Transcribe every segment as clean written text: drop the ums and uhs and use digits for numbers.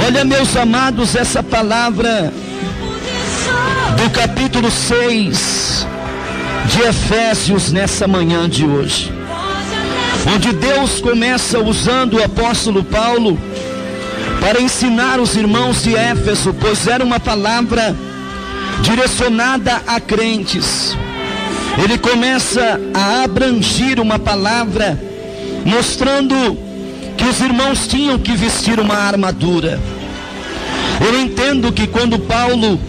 Olha, meus amados, essa palavra do capítulo 6 de Efésios nessa manhã de hoje, onde Deus começa usando o apóstolo Paulo para ensinar os irmãos de Éfeso, pois era uma palavra direcionada a crentes. Ele começa a abranger uma palavra mostrando que os irmãos tinham que vestir uma armadura. Eu entendo que quando Paulo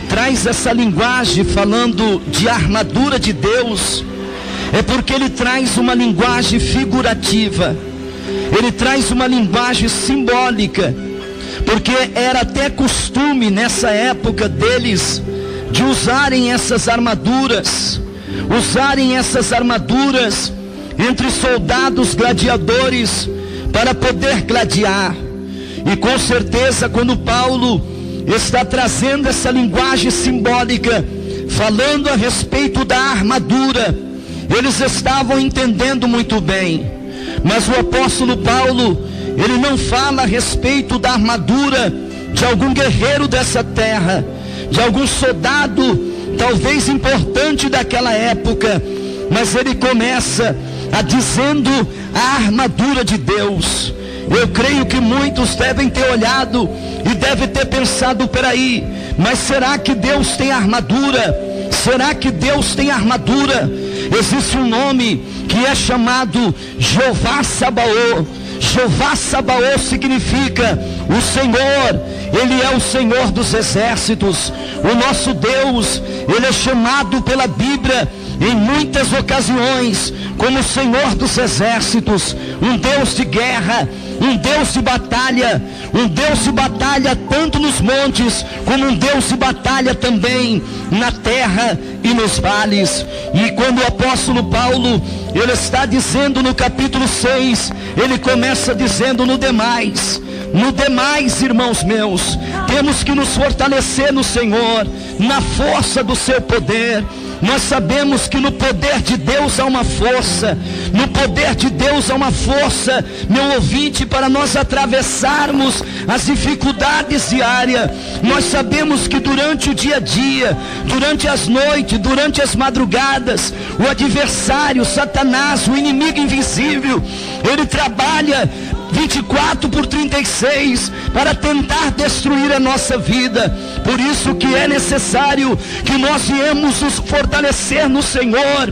traz essa linguagem falando de armadura de Deus, é porque ele traz uma linguagem figurativa, ele traz uma linguagem simbólica, porque era até costume nessa época deles de usarem essas armaduras entre soldados gladiadores para poder gladiar. E com certeza, quando Paulo está trazendo essa linguagem simbólica, falando a respeito da armadura, eles estavam entendendo muito bem. Mas o apóstolo Paulo, ele não fala a respeito da armadura de algum guerreiro dessa terra, de algum soldado talvez importante daquela época, mas ele começa a dizendo a armadura de Deus. Eu creio que muitos devem ter olhado e devem ter pensado, peraí, mas será que Deus tem armadura? Será que Deus tem armadura? Existe um nome que é chamado Jeová Sabaoth. Jeová Sabaoth significa o Senhor, Ele é o Senhor dos exércitos. O nosso Deus, Ele é chamado pela Bíblia em muitas ocasiões como o Senhor dos exércitos, um Deus de guerra, um Deus de batalha tanto nos montes, como um Deus de batalha também na terra e nos vales. E quando o apóstolo Paulo, ele está dizendo no capítulo 6, ele começa dizendo no demais, irmãos meus, temos que nos fortalecer no Senhor, na força do seu poder. Nós sabemos que no poder de Deus há uma força, meu ouvinte, para nós atravessarmos as dificuldades diárias. Nós sabemos que durante o dia a dia, durante as noites, durante as madrugadas, o adversário, Satanás, o inimigo invisível, ele trabalha 24/36 para tentar destruir a nossa vida. Por isso que é necessário que nós viemos nos fortalecer no Senhor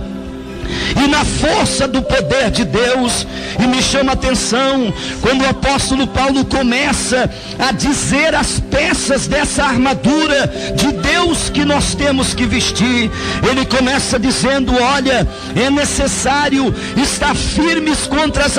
e na força do poder de Deus. E me chama a atenção quando o apóstolo Paulo começa a dizer as peças dessa armadura de Deus que nós temos que vestir. Ele começa dizendo: olha, é necessário estar firmes contra as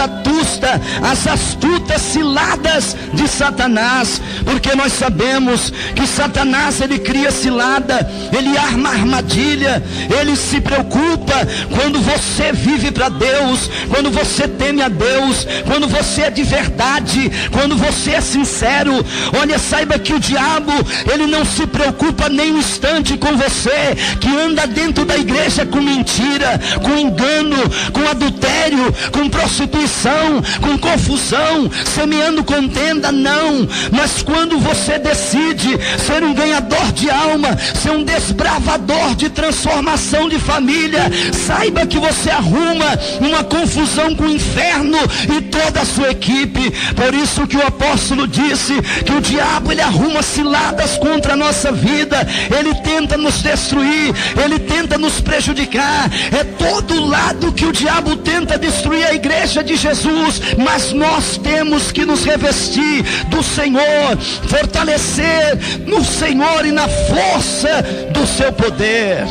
astutas ciladas de Satanás, porque nós sabemos que Satanás, ele cria cilada, ele arma armadilha, ele se preocupa quando você vive para Deus, quando você teme a Deus, quando você é de verdade, quando você é sincero. Olha, saiba que o diabo, ele não se preocupa nem um instante com você que anda dentro da igreja com mentira, com engano, com adultério, com prostituição, com confusão, semeando contenda. Não, mas quando você decide ser um ganhador de alma, ser um desbravador de transformação de família, saiba que você arruma uma confusão com o inferno e toda a sua equipe. Por isso que o apóstolo disse que o diabo, ele arruma ciladas contra a nossa vida, ele tenta nos destruir, ele tenta nos prejudicar. É todo lado que o diabo tenta destruir a igreja de Jesus, mas nós temos que nos revestir do Senhor, fortalecer no Senhor e na força do seu poder.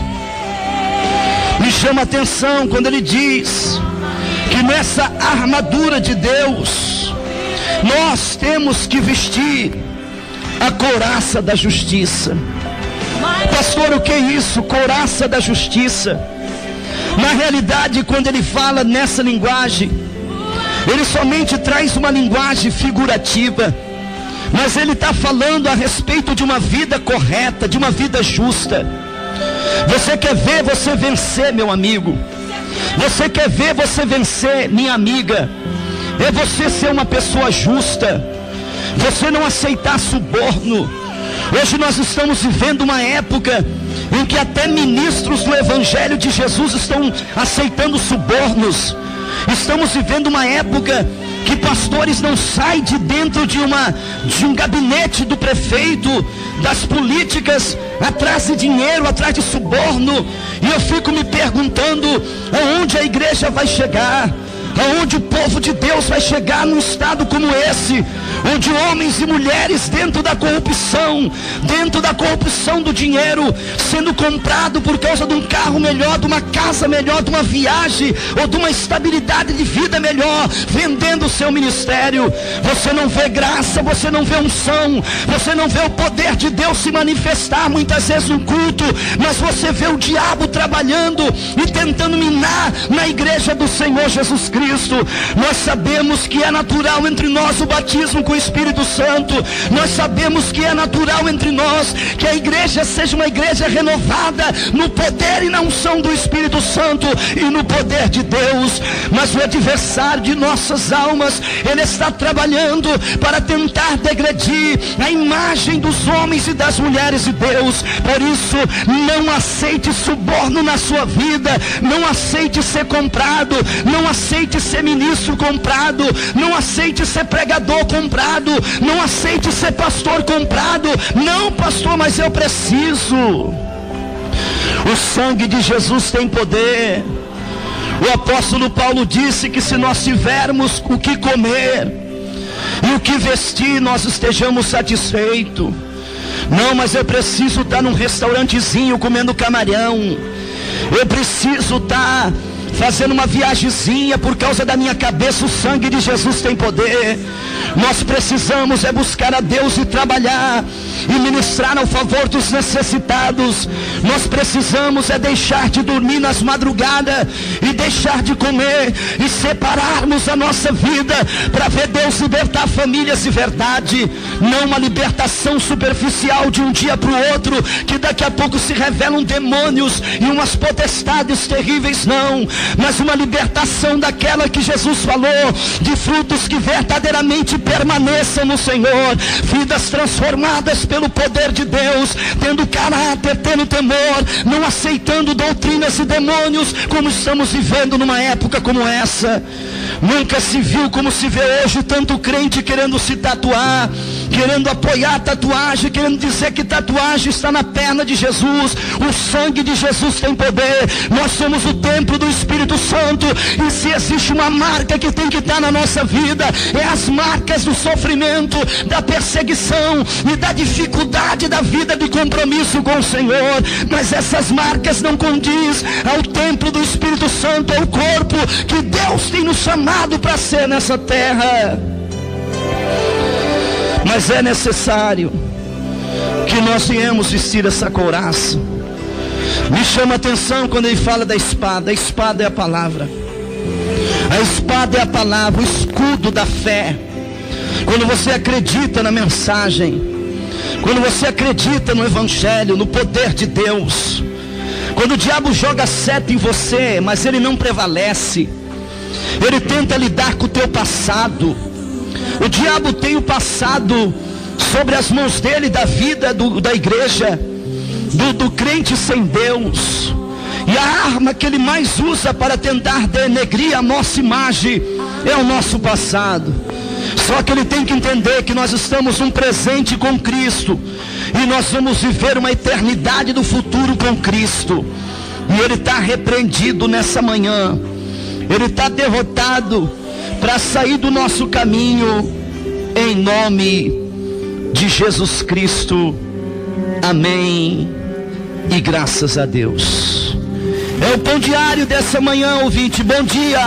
Me chama a atenção quando ele diz que nessa armadura de Deus nós temos que vestir a couraça da justiça. Pastor, o que é isso? Couraça da justiça. Na realidade, quando ele fala nessa linguagem, ele somente traz uma linguagem figurativa, mas ele está falando a respeito de uma vida correta, de uma vida justa. Você quer ver você vencer, meu amigo? Você quer ver você vencer, minha amiga? é você ser uma pessoa justa, você não aceitar suborno. Hoje nós estamos vivendo uma época em que até ministros do Evangelho de Jesus estão aceitando subornos. Estamos vivendo uma época que pastores não saem de dentro de um gabinete do prefeito, das políticas, atrás de dinheiro, atrás de suborno. E eu fico me perguntando aonde a igreja vai chegar, aonde o povo de Deus vai chegar num estado como esse, onde homens e mulheres dentro da corrupção do dinheiro, sendo comprado por causa de um carro melhor, de uma casa melhor, de uma viagem, ou de uma estabilidade de vida melhor, vendendo o seu ministério. Você não vê graça, você não vê unção, você não vê o poder de Deus se manifestar muitas vezes no culto, mas você vê o diabo trabalhando e tentando minar na igreja do Senhor Jesus Cristo. Nós sabemos que é natural entre nós o batismo com o Espírito Santo. Nós sabemos que é natural entre nós que a igreja seja uma igreja renovada no poder e na unção do Espírito Santo e no poder de Deus. Mas o adversário de nossas almas, ele está trabalhando para tentar degredir a imagem dos homens e das mulheres de Deus. Por isso, não aceite suborno na sua vida, não aceite ser comprado, não aceite ser ministro comprado, não aceite ser pregador comprado, não aceite ser pastor comprado. Não, pastor, mas eu preciso. O sangue de Jesus tem poder. O apóstolo Paulo disse que se nós tivermos o que comer e o que vestir, nós estejamos satisfeitos. Não, mas eu preciso estar num restaurantezinho comendo camarão, eu preciso estar fazendo uma viagemzinha por causa da minha cabeça. O sangue de Jesus tem poder. Nós precisamos é buscar a Deus e trabalhar e ministrar ao favor dos necessitados. Nós precisamos é deixar de dormir nas madrugadas e deixar de comer e separarmos a nossa vida para ver Deus libertar famílias de verdade. Não uma libertação superficial de um dia para o outro, que daqui a pouco se revelam demônios e umas potestades terríveis. Não, mas uma libertação daquela que Jesus falou, de frutos que verdadeiramente permaneçam no Senhor, vidas transformadas pelo poder de Deus, tendo caráter, tendo temor, não aceitando doutrinas e demônios, como estamos vivendo numa época como essa. Nunca se viu como se vê hoje tanto crente querendo se tatuar, querendo apoiar a tatuagem, querendo dizer que tatuagem está na perna de Jesus. O sangue de Jesus tem poder. Nós somos o templo do Espírito Santo, e se existe uma marca que tem que estar na nossa vida, é as marcas do sofrimento, da perseguição e da dificuldade da vida de compromisso com o Senhor. Mas essas marcas não condiz ao templo do Espírito Santo, ao corpo que Deus tem nos chamado para ser nessa terra. Mas é necessário que nós venhamos vestir essa couraça. Me chama a atenção quando ele fala da espada. A espada é a palavra. A espada é a palavra, o escudo da fé. Quando você acredita na mensagem, quando você acredita no Evangelho, no poder de Deus, quando o diabo joga seta em você, mas ele não prevalece, ele tenta lidar com o teu passado. O diabo tem o passado sobre as mãos dele, da vida da igreja, do crente sem Deus. E a arma que ele mais usa para tentar denegrir a nossa imagem é o nosso passado. Só que ele tem que entender que nós estamos num presente com Cristo, e nós vamos viver uma eternidade do futuro com Cristo. E ele está repreendido nessa manhã, ele está derrotado para sair do nosso caminho, em nome de Jesus Cristo. Amém e graças a Deus. É o pão diário dessa manhã, ouvinte. Bom dia.